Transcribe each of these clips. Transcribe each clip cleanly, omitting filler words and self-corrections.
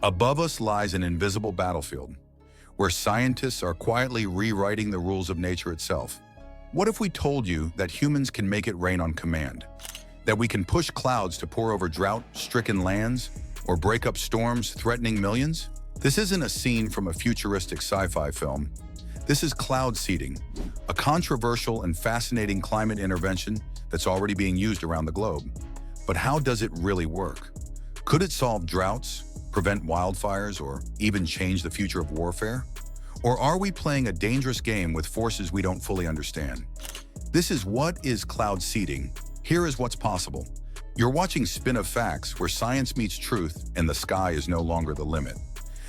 Above us lies an invisible battlefield, where scientists are quietly rewriting the rules of nature itself. What if we told you that humans can make it rain on command? That we can push clouds to pour over drought-stricken lands, or break up storms threatening millions? This isn't a scene from a futuristic sci-fi film. This is cloud seeding, a controversial and fascinating climate intervention that's already being used around the globe. But how does it really work? Could it solve droughts, prevent wildfires, or even change the future of warfare? Or are we playing a dangerous game with forces we don't fully understand? This is What is Cloud Seeding? Here is what's possible. You're watching Spin of Facts, where science meets truth and the sky is no longer the limit.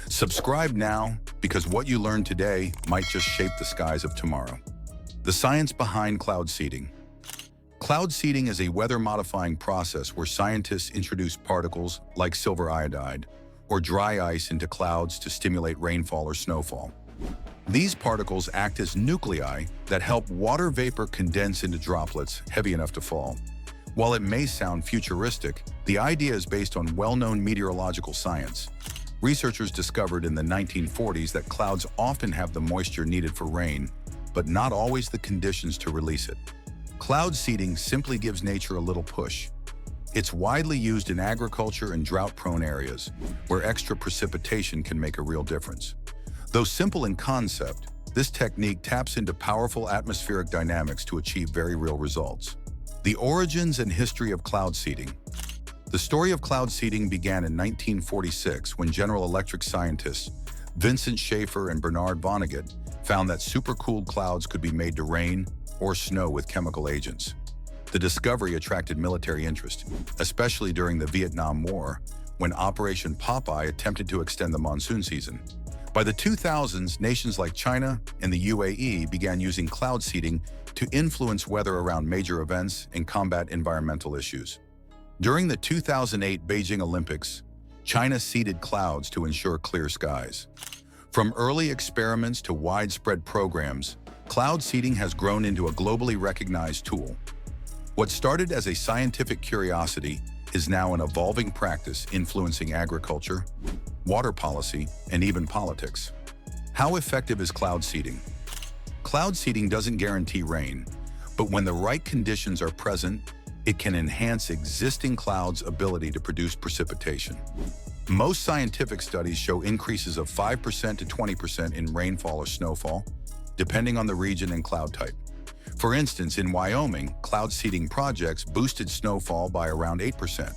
Subscribe now, because what you learn today might just shape the skies of tomorrow. The science behind cloud seeding. Cloud seeding is a weather-modifying process where scientists introduce particles like silver iodide or dry ice into clouds to stimulate rainfall or snowfall. These particles act as nuclei that help water vapor condense into droplets heavy enough to fall. While it may sound futuristic, the idea is based on well-known meteorological science. Researchers discovered in the 1940s that clouds often have the moisture needed for rain, but not always the conditions to release it. Cloud seeding simply gives nature a little push. It's widely used in agriculture and drought-prone areas, where extra precipitation can make a real difference. Though simple in concept, this technique taps into powerful atmospheric dynamics to achieve very real results. The origins and history of cloud seeding. The story of cloud seeding began in 1946 when General Electric scientists Vincent Schaefer and Bernard Vonnegut found that supercooled clouds could be made to rain or snow with chemical agents. The discovery attracted military interest, especially during the Vietnam War, when Operation Popeye attempted to extend the monsoon season. By the 2000s, nations like China and the UAE began using cloud seeding to influence weather around major events and combat environmental issues. During the 2008 Beijing Olympics, China seeded clouds to ensure clear skies. From early experiments to widespread programs, cloud seeding has grown into a globally recognized tool. What started as a scientific curiosity is now an evolving practice influencing agriculture, water policy, and even politics. How effective is cloud seeding? Cloud seeding doesn't guarantee rain, but when the right conditions are present, it can enhance existing clouds' ability to produce precipitation. Most scientific studies show increases of 5% to 20% in rainfall or snowfall, depending on the region and cloud type. For instance, in Wyoming, cloud seeding projects boosted snowfall by around 8%.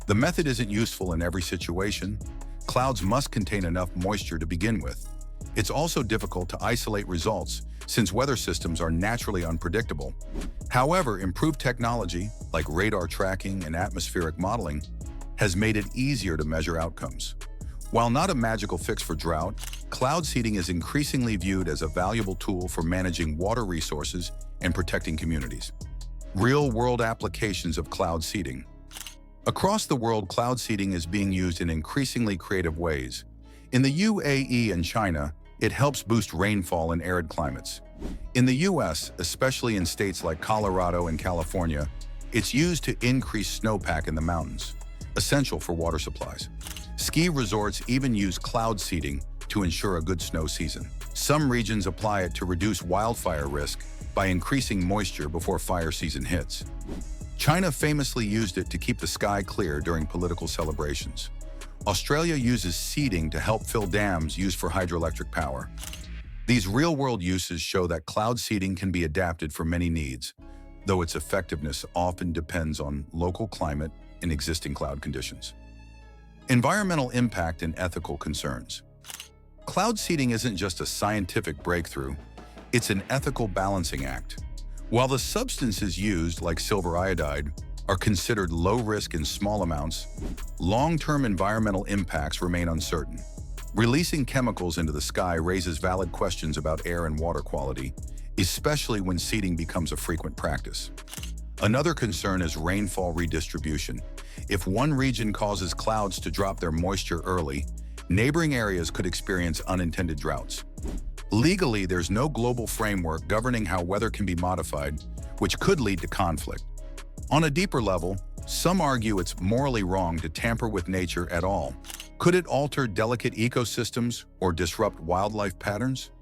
The method isn't useful in every situation. Clouds must contain enough moisture to begin with. It's also difficult to isolate results since weather systems are naturally unpredictable. However, improved technology, like radar tracking and atmospheric modeling, has made it easier to measure outcomes. While not a magical fix for drought, cloud seeding is increasingly viewed as a valuable tool for managing water resources and protecting communities. Real-world applications of cloud seeding. Across the world, cloud seeding is being used in increasingly creative ways. In the UAE and China, it helps boost rainfall in arid climates. In the US, especially in states like Colorado and California, it's used to increase snowpack in the mountains, essential for water supplies. Ski resorts even use cloud seeding to ensure a good snow season. Some regions apply it to reduce wildfire risk by increasing moisture before fire season hits. China famously used it to keep the sky clear during political celebrations. Australia uses seeding to help fill dams used for hydroelectric power. These real-world uses show that cloud seeding can be adapted for many needs, though its effectiveness often depends on local climate and existing cloud conditions. Environmental impact and ethical concerns. Cloud seeding isn't just a scientific breakthrough, it's an ethical balancing act. While the substances used, like silver iodide, are considered low risk in small amounts, long-term environmental impacts remain uncertain. Releasing chemicals into the sky raises valid questions about air and water quality, especially when seeding becomes a frequent practice. Another concern is rainfall redistribution. If one region causes clouds to drop their moisture early, neighboring areas could experience unintended droughts. Legally, there's no global framework governing how weather can be modified, which could lead to conflict. On a deeper level, some argue it's morally wrong to tamper with nature at all, Could it alter delicate ecosystems or disrupt wildlife patterns?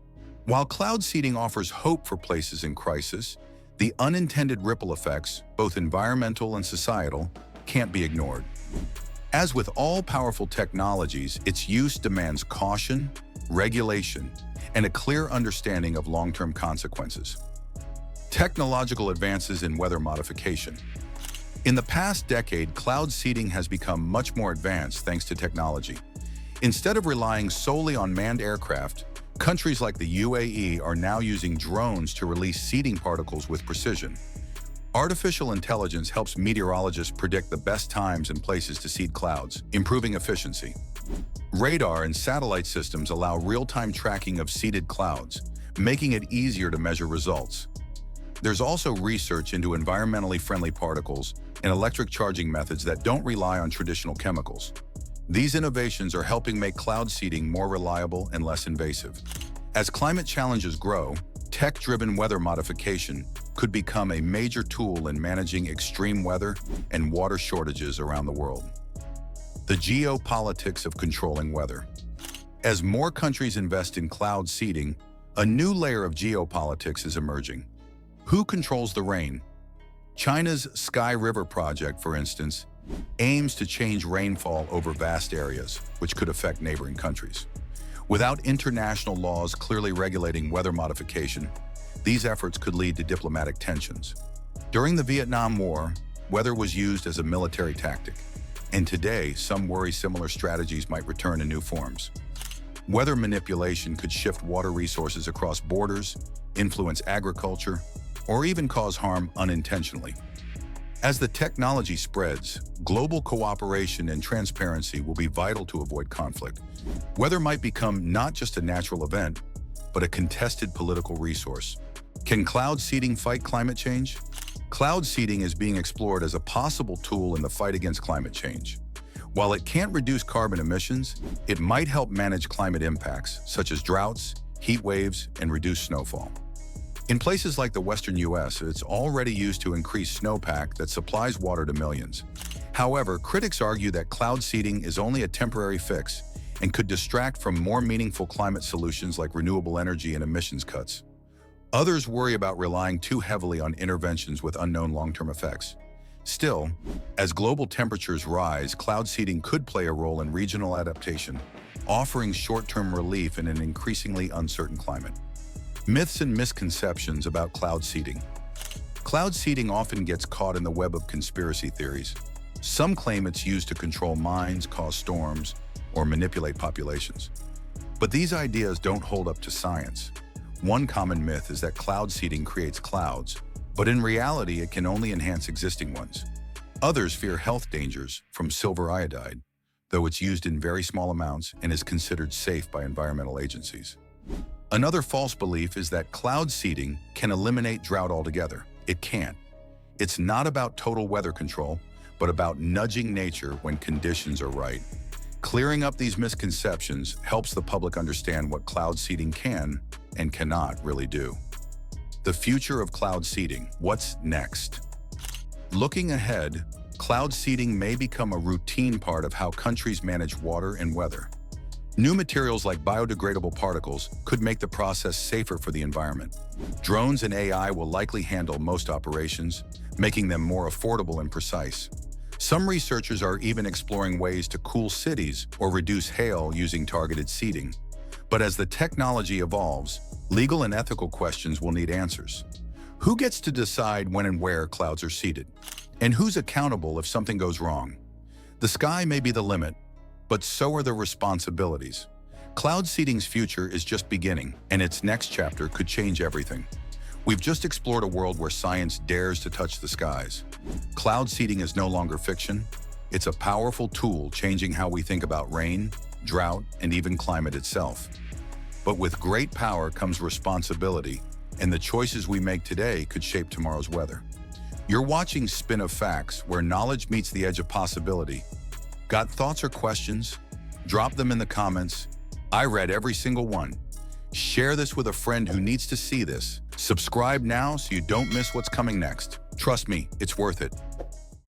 While cloud seeding offers hope for places in crisis, the unintended ripple effects, both environmental and societal, can't be ignored. As with all powerful technologies, its use demands caution, regulation, and a clear understanding of long-term consequences. Technological advances in weather modification. In the past decade, cloud seeding has become much more advanced thanks to technology. Instead of relying solely on manned aircraft, countries like the UAE are now using drones to release seeding particles with precision. Artificial intelligence helps meteorologists predict the best times and places to seed clouds, improving efficiency. Radar and satellite systems allow real-time tracking of seeded clouds, making it easier to measure results. There's also research into environmentally friendly particles and electric charging methods that don't rely on traditional chemicals. These innovations are helping make cloud seeding more reliable and less invasive. As climate challenges grow, tech-driven weather modification could become a major tool in managing extreme weather and water shortages around the world. The geopolitics of controlling weather. As more countries invest in cloud seeding, a new layer of geopolitics is emerging. Who controls the rain? China's Sky River project, for instance, aims to change rainfall over vast areas, which could affect neighboring countries. Without international laws clearly regulating weather modification, these efforts could lead to diplomatic tensions. During the Vietnam War, weather was used as a military tactic, and today some worry similar strategies might return in new forms. Weather manipulation could shift water resources across borders, influence agriculture, or even cause harm unintentionally. As the technology spreads, global cooperation and transparency will be vital to avoid conflict. Weather might become not just a natural event, but a contested political resource. Can cloud seeding fight climate change? Cloud seeding is being explored as a possible tool in the fight against climate change. While it can't reduce carbon emissions, it might help manage climate impacts, such as droughts, heat waves, and reduced snowfall. In places like the western US, it's already used to increase snowpack that supplies water to millions. However, critics argue that cloud seeding is only a temporary fix and could distract from more meaningful climate solutions like renewable energy and emissions cuts. Others worry about relying too heavily on interventions with unknown long-term effects. Still, as global temperatures rise, cloud seeding could play a role in regional adaptation, offering short-term relief in an increasingly uncertain climate. Myths and misconceptions about cloud seeding. Cloud seeding often gets caught in the web of conspiracy theories. Some claim it's used to control minds, cause storms, or manipulate populations. But these ideas don't hold up to science. One common myth is that cloud seeding creates clouds, but in reality it can only enhance existing ones. Others fear health dangers from silver iodide, though it's used in very small amounts and is considered safe by environmental agencies. Another false belief is that cloud seeding can eliminate drought altogether. It can't. It's not about total weather control, but about nudging nature when conditions are right. Clearing up these misconceptions helps the public understand what cloud seeding can and cannot really do. The future of cloud seeding. What's next? Looking ahead, cloud seeding may become a routine part of how countries manage water and weather. New materials like biodegradable particles could make the process safer for the environment. Drones and AI will likely handle most operations, making them more affordable and precise. Some researchers are even exploring ways to cool cities or reduce hail using targeted seeding. But as the technology evolves, legal and ethical questions will need answers. Who gets to decide when and where clouds are seeded? And who's accountable if something goes wrong? The sky may be the limit, but so are the responsibilities. Cloud seeding's future is just beginning, and its next chapter could change everything. We've just explored a world where science dares to touch the skies. Cloud seeding is no longer fiction. It's a powerful tool changing how we think about rain, drought, and even climate itself. But with great power comes responsibility, and the choices we make today could shape tomorrow's weather. You're watching Spin of Facts, where knowledge meets the edge of possibility. Got thoughts or questions? Drop them in the comments. I read every single one. Share this with a friend who needs to see this. Subscribe now so you don't miss what's coming next. Trust me, it's worth it.